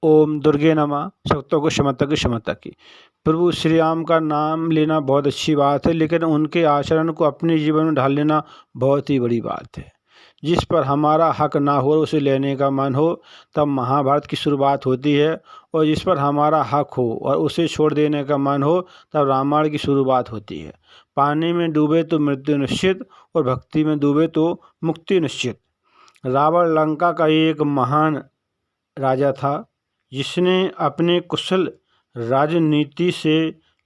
ओम दुर्गे नमः। शक्तों को क्षमता की क्षमता की। प्रभु श्री राम का नाम लेना बहुत अच्छी बात है, लेकिन उनके आचरण को अपने जीवन में ढाल लेना बहुत ही बड़ी बात है। जिस पर हमारा हक ना हो उसे लेने का मन हो, तब महाभारत की शुरुआत होती है। और जिस पर हमारा हक हो और उसे छोड़ देने का मन हो, तब रामायण की शुरुआत होती है। पानी में डूबे तो मृत्यु निश्चित, और भक्ति में डूबे तो मुक्ति निश्चित। रावण लंका का एक महान राजा था, जिसने अपने कुशल राजनीति से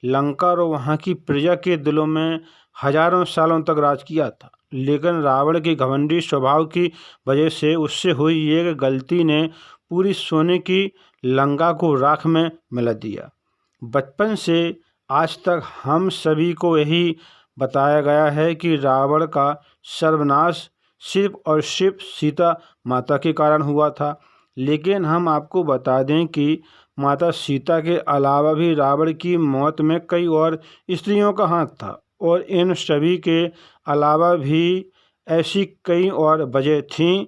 लंका और वहाँ की प्रजा के दिलों में हजारों सालों तक राज किया था। लेकिन रावण के घमंडी स्वभाव की वजह से उससे हुई एक गलती ने पूरी सोने की लंका को राख में मिला दिया। बचपन से आज तक हम सभी को यही बताया गया है कि रावण का सर्वनाश सिर्फ और सिर्फ सीता माता के कारण हुआ था। लेकिन हम आपको बता दें कि माता सीता के अलावा भी रावण की मौत में कई और स्त्रियों का हाथ था, और इन सभी के अलावा भी ऐसी कई और वजह थीं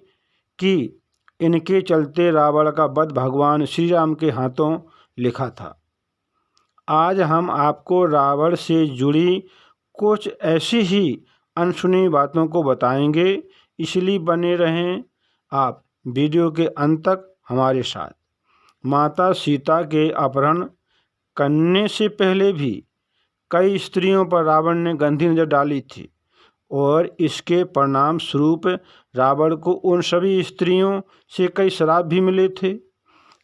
कि इनके चलते रावण का वध भगवान श्री राम के हाथों लिखा था। आज हम आपको रावण से जुड़ी कुछ ऐसी ही अनसुनी बातों को बताएंगे, इसलिए बने रहें आप वीडियो के अंत तक हमारे साथ। माता सीता के अपहरण करने से पहले भी कई स्त्रियों पर रावण ने गंदी नज़र डाली थी, और इसके परिणाम स्वरूप रावण को उन सभी स्त्रियों से कई श्राप भी मिले थे।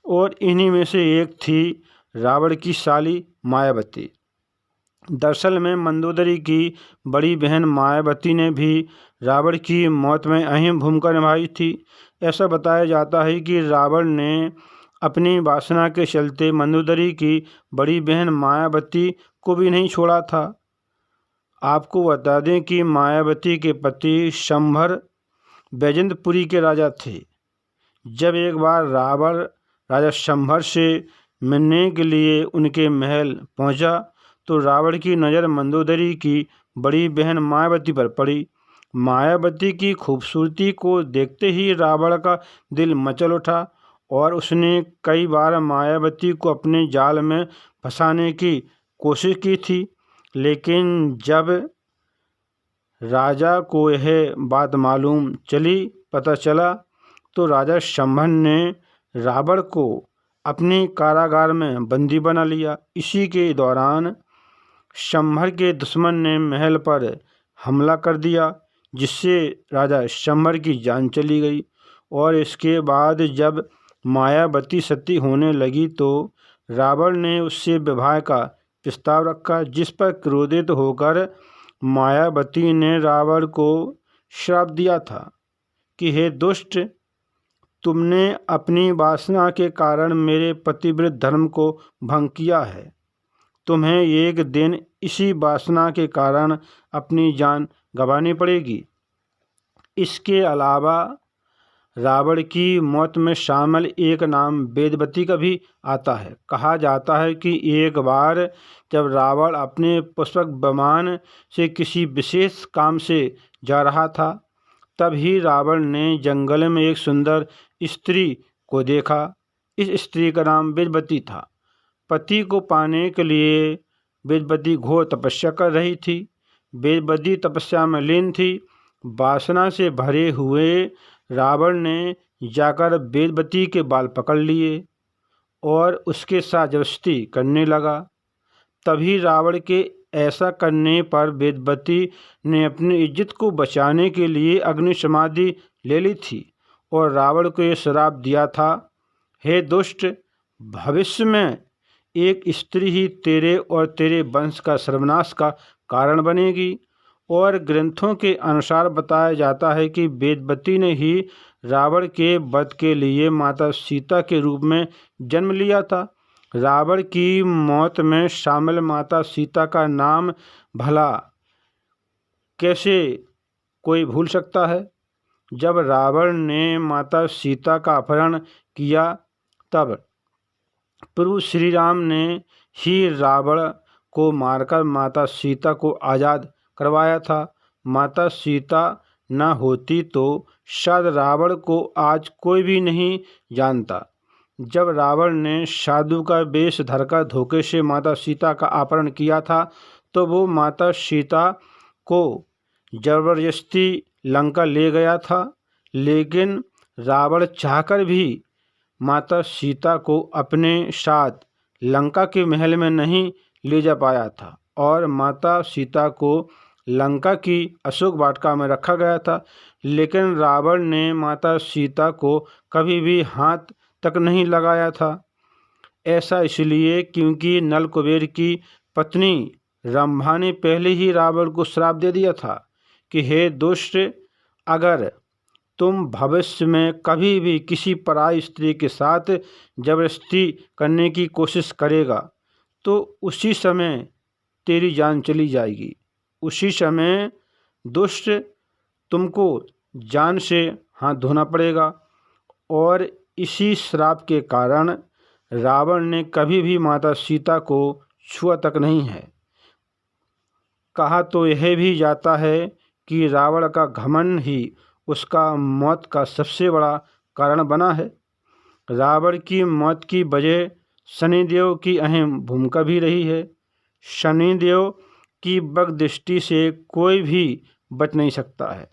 और इन्हीं में से एक थी रावण की साली मायावती। दरअसल में मंदोदरी की बड़ी बहन मायावती ने भी रावण की मौत में अहम भूमिका निभाई थी। ऐसा बताया जाता है कि रावण ने अपनी वासना के चलते मंदोदरी की बड़ी बहन मायावती को भी नहीं छोड़ा था। आपको बता दें कि मायावती के पति शंभर बैजंतपुरी के राजा थे। जब एक बार रावण राजा शंभर से मिलने के लिए उनके महल पहुंचा, तो रावण की नज़र मंदोदरी की बड़ी बहन मायावती पर पड़ी। मायावती की खूबसूरती को देखते ही रावण का दिल मचल उठा, और उसने कई बार मायावती को अपने जाल में फंसाने की कोशिश की थी। लेकिन जब राजा को यह बात पता चला, तो राजा शंभर ने रावण को अपने कारागार में बंदी बना लिया। इसी के दौरान शंभर के दुश्मन ने महल पर हमला कर दिया, जिससे राजा शंभर की जान चली गई। और इसके बाद जब मायावती सती होने लगी, तो रावण ने उससे विवाह का प्रस्ताव रखा, जिस पर क्रोधित होकर मायावती ने रावण को श्राप दिया था कि हे दुष्ट, तुमने अपनी वासना के कारण मेरे पतिव्रत धर्म को भंग किया है। तुम्हें एक दिन इसी वासना के कारण अपनी जान गंवानी पड़ेगी। इसके अलावा रावण की मौत में शामिल एक नाम वेदवती का भी आता है। कहा जाता है कि एक बार जब रावण अपने पुष्पक विमान से किसी विशेष काम से जा रहा था, तभी रावण ने जंगल में एक सुंदर स्त्री को देखा। इस स्त्री का नाम वेदवती था। पति को पाने के लिए वेदवती घोर तपस्या कर रही थी। वेदवती तपस्या में लीन थी। वासना से भरे हुए रावण ने जाकर वेदवती के बाल पकड़ लिए और उसके साथ जबरदस्ती करने लगा। तभी रावण के ऐसा करने पर वेदवती ने अपनी इज्जत को बचाने के लिए अग्नि समाधि ले ली थी, और रावण को ये श्राप दिया था, हे दुष्ट, भविष्य में एक स्त्री ही तेरे और तेरे वंश का सर्वनाश का कारण बनेगी। और ग्रंथों के अनुसार बताया जाता है कि वेदवती ने ही रावण के वध के लिए माता सीता के रूप में जन्म लिया था। रावण की मौत में शामिल माता सीता का नाम भला कैसे कोई भूल सकता है। जब रावण ने माता सीता का अपहरण किया, तब प्रभु श्री राम ने ही रावण को मारकर माता सीता को आज़ाद करवाया था। माता सीता न होती तो शायद रावण को आज कोई भी नहीं जानता। जब रावण ने साधु का वेश धरकर धोखे से माता सीता का अपहरण किया था तो वो माता सीता को जबरदस्ती लंका ले गया था, लेकिन रावण चाहकर भी माता सीता को अपने साथ लंका के महल में नहीं ले जा पाया था और माता सीता को लंका की अशोक वाटिका में रखा गया था। लेकिन रावण ने माता सीता को कभी भी हाथ तक नहीं लगाया था। ऐसा इसलिए क्योंकि नल कुबेर की पत्नी रंभा ने पहले ही रावण को श्राप दे दिया था कि हे दुष्ट, अगर तुम भविष्य में कभी भी किसी पराई स्त्री के साथ जबरदस्ती करने की कोशिश करेगा तो उसी समय तेरी जान चली जाएगी। उसी समय दुष्ट तुमको जान से हाथ धोना पड़ेगा। और इसी श्राप के कारण रावण ने कभी भी माता सीता को छुआ तक नहीं है। कहा तो यह भी जाता है कि रावण का घमंड ही उसका मौत का सबसे बड़ा कारण बना है। रावण की मौत की वजह शनिदेव की अहम भूमिका भी रही है। शनिदेव की बगदृष्टि से कोई भी बच नहीं सकता है।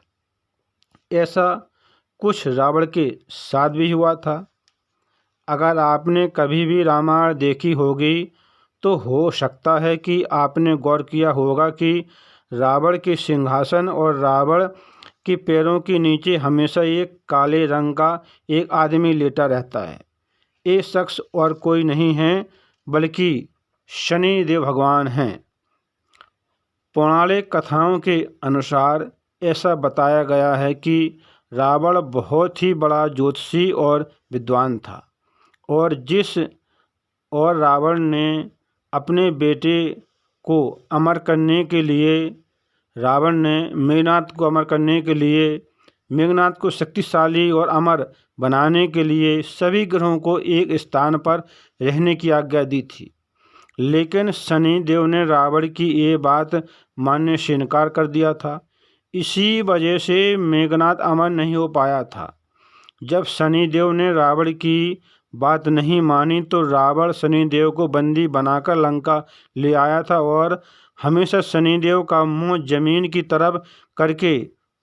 ऐसा कुछ रावण के साथ भी हुआ था। अगर आपने कभी भी रामायण देखी होगी तो हो सकता है कि आपने गौर किया होगा कि रावण के सिंहासन और रावण के पैरों के नीचे हमेशा एक काले रंग का एक आदमी लेटा रहता है। ये शख्स और कोई नहीं है बल्कि शनिदेव भगवान हैं। पौराणिक कथाओं के अनुसार ऐसा बताया गया है कि रावण बहुत ही बड़ा ज्योतिषी और विद्वान था और रावण ने अपने बेटे को अमर करने के लिए मेघनाद को शक्तिशाली और अमर बनाने के लिए सभी ग्रहों को एक स्थान पर रहने की आज्ञा दी थी। लेकिन शनिदेव ने रावण की ये बात मानने से इनकार कर दिया था। इसी वजह से मेघनाद अमर नहीं हो पाया था। जब शनिदेव ने रावण की बात नहीं मानी तो रावण शनिदेव को बंदी बनाकर लंका ले आया था और हमेशा शनिदेव का मुंह जमीन की तरफ करके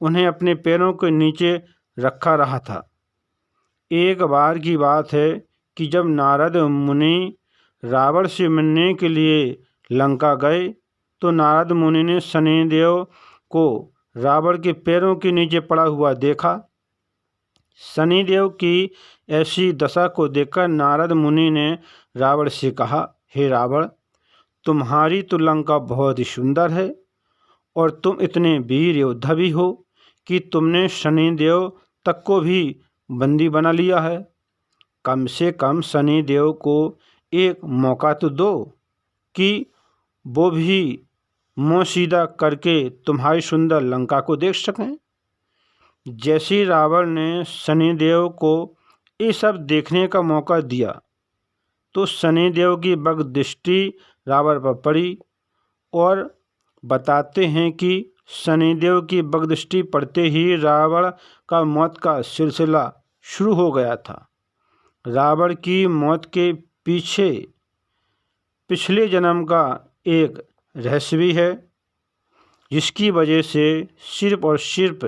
उन्हें अपने पैरों के नीचे रखा रहा था। एक बार की बात है कि जब नारद मुनि रावण से मिलने के लिए लंका गए तो नारद मुनि ने शनिदेव को रावण के पैरों के नीचे पड़ा हुआ देखा। शनिदेव की ऐसी दशा को देखकर नारद मुनि ने रावण से कहा, हे रावण, तुम्हारी तो लंका बहुत ही सुंदर है और तुम इतने वीर योद्धा भी हो कि तुमने शनिदेव तक को भी बंदी बना लिया है। कम से कम शनिदेव को एक मौका तो दो कि वो भी मुँह सीधा करके तुम्हारी सुंदर लंका को देख सकें। जैसे रावण ने शनिदेव को ये सब देखने का मौका दिया तो शनिदेव की बगदृष्टि रावण पर पड़ी और बताते हैं कि शनिदेव की बगदृष्टि पड़ते ही रावण का मौत का सिलसिला शुरू हो गया था। रावण की मौत के पीछे पिछले जन्म का एक रहस्य भी है, जिसकी वजह से सिर्फ और सिर्फ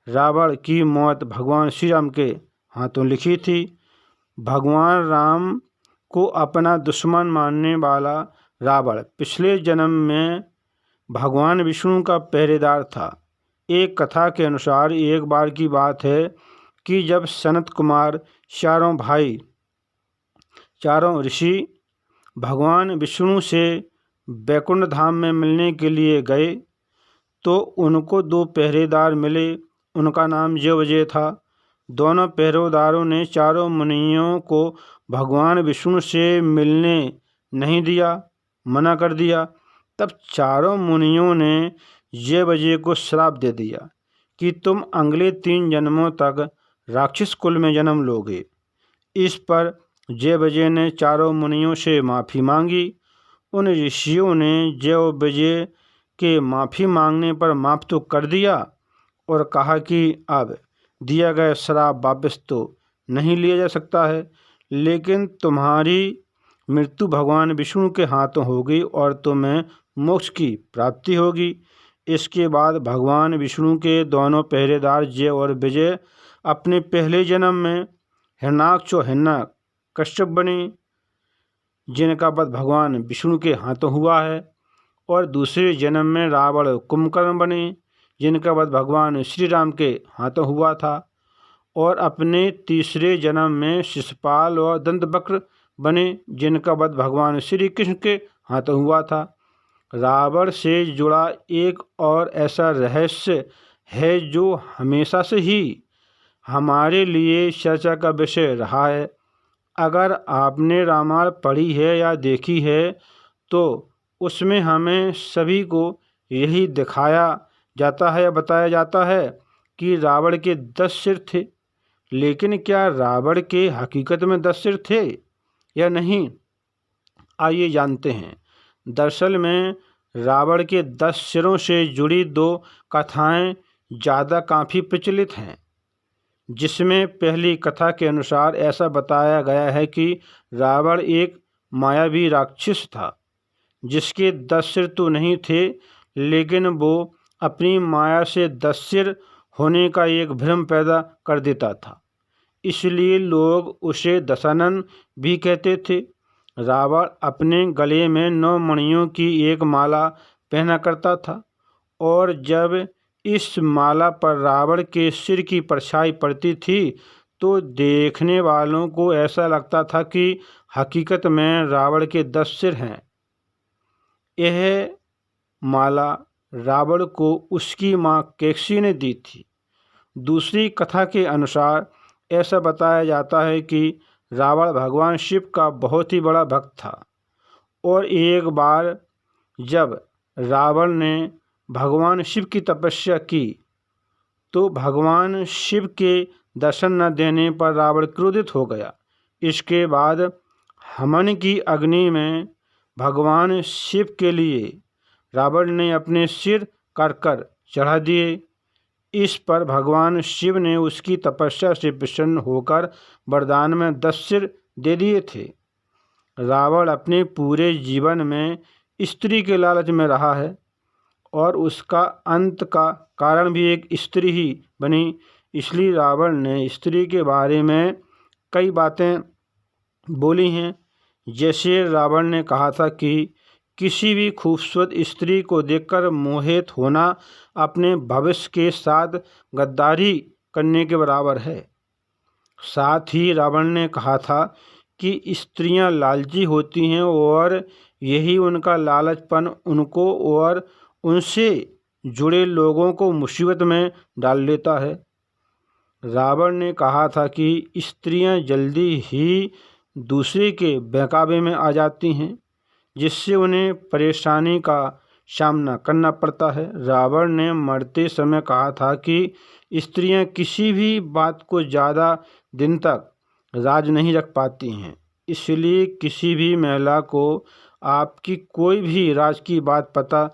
रावण की मौत भगवान श्री राम के हाथों लिखी थी। भगवान राम को अपना दुश्मन मानने वाला रावण पिछले जन्म में भगवान विष्णु का पहरेदार था। एक कथा के अनुसार एक बार की बात है कि जब सनत कुमार चारों ऋषि भगवान विष्णु से वैकुंठ धाम में मिलने के लिए गए तो उनको दो पहरेदार मिले। उनका नाम जय था। दोनों पहरेदारों ने चारों मुनियों को भगवान विष्णु से मिलने नहीं दिया, मना कर दिया। तब चारों मुनियों ने जय को श्राप दे दिया कि तुम अगले 3 जन्मों तक राक्षस कुल में जन्म लोगे। इस पर जय ने चारों मुनियों से माफ़ी मांगी। उन ऋषियों ने जय के माफ़ी मांगने पर माफ़ तो कर दिया और कहा कि अब दिया गया श्राप वापस तो नहीं लिया जा सकता है, लेकिन तुम्हारी मृत्यु भगवान विष्णु के हाथों होगी और तुम्हें मोक्ष की प्राप्ति होगी। इसके बाद भगवान विष्णु के दोनों पहरेदार जय और विजय अपने पहले जन्म में हिरण्याक्ष और हिरण्यकश्यप बने, जिनका वध भगवान विष्णु के हाथों हुआ है, और दूसरे जन्म में रावण और कुंभकर्ण बने, जिनका वध भगवान श्री राम के हाथों हुआ था, और अपने तीसरे जन्म में शिशुपाल और दंतवक्र बने, जिनका वध भगवान श्री कृष्ण के हाथों हुआ था। रावण से जुड़ा एक और ऐसा रहस्य है जो हमेशा से ही हमारे लिए चर्चा का विषय रहा है। अगर आपने रामायण पढ़ी है या देखी है तो उसमें हमें सभी को यही दिखाया जाता है या बताया जाता है कि रावण के 10 सिर थे। लेकिन क्या रावण के हकीकत में 10 सिर थे या नहीं, आइए जानते हैं। दरअसल में रावण के 10 सिरों से जुड़ी 2 कथाएं ज़्यादा काफ़ी प्रचलित हैं, जिसमें पहली कथा के अनुसार ऐसा बताया गया है कि रावण एक मायावी राक्षस था, जिसके 10 सिर तो नहीं थे, लेकिन वो अपनी माया से 10 सिर होने का एक भ्रम पैदा कर देता था। इसलिए लोग उसे दशानन भी कहते थे। रावण अपने गले में 9 मणियों की एक माला पहना करता था, और जब इस माला पर रावण के सिर की परछाई पड़ती थी तो देखने वालों को ऐसा लगता था कि हकीकत में रावण के 10 सिर हैं। यह माला रावण को उसकी माँ कैकसी ने दी थी। दूसरी कथा के अनुसार ऐसा बताया जाता है कि रावण भगवान शिव का बहुत ही बड़ा भक्त था, और एक बार जब रावण ने भगवान शिव की तपस्या की तो भगवान शिव के दर्शन न देने पर रावण क्रोधित हो गया। इसके बाद हवन की अग्नि में भगवान शिव के लिए रावण ने अपने सिर काटकर चढ़ा दिए। इस पर भगवान शिव ने उसकी तपस्या से प्रसन्न होकर वरदान में 10 सिर दे दिए थे। रावण अपने पूरे जीवन में स्त्री के लालच में रहा है, और उसका अंत का कारण भी एक स्त्री ही बनी। इसलिए रावण ने स्त्री के बारे में कई बातें बोली हैं। जैसे रावण ने कहा था कि किसी भी खूबसूरत स्त्री को देखकर मोहित होना अपने भविष्य के साथ गद्दारी करने के बराबर है। साथ ही रावण ने कहा था कि स्त्रियां लालची होती हैं और यही उनका लालचपन उनको और उनसे जुड़े लोगों को मुसीबत में डाल लेता है। रावण ने कहा था कि स्त्रियां जल्दी ही दूसरे के बहकावे में आ जाती हैं, जिससे उन्हें परेशानी का सामना करना पड़ता है। रावण ने मरते समय कहा था कि स्त्रियां किसी भी बात को ज़्यादा दिन तक राज नहीं रख पाती हैं, इसलिए किसी भी महिला को आपकी कोई भी राज की बात पता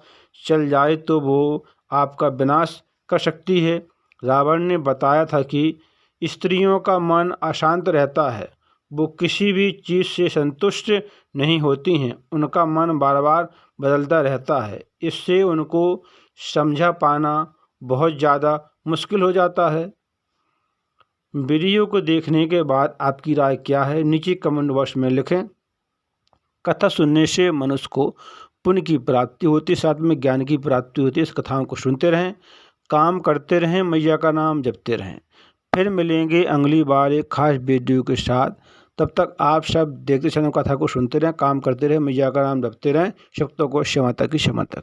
चल जाए तो वो आपका विनाश कर सकती है। रावण ने बताया था कि स्त्रियों का मन अशांत रहता है, वो किसी भी चीज़ से संतुष्ट नहीं होती हैं, उनका मन बार बार बदलता रहता है। इससे उनको समझा पाना बहुत ज़्यादा मुश्किल हो जाता है। वीडियो को देखने के बाद आपकी राय क्या है, नीचे कमेंट बॉक्स में लिखें। कथा सुनने से मनुष्य को पुण्य की प्राप्ति होती है, साथ में ज्ञान की प्राप्ति होती है। इस कथाओं को सुनते रहें, काम करते रहें, मैया का नाम जपते रहें। फिर मिलेंगे अगली बार एक खास वीडियो के साथ। तब तक आप सब देखते चलें, कथा को सुनते रहें, काम करते रहें, मैया का नाम जपते रहें। शक्तों को क्षमता की क्षमता।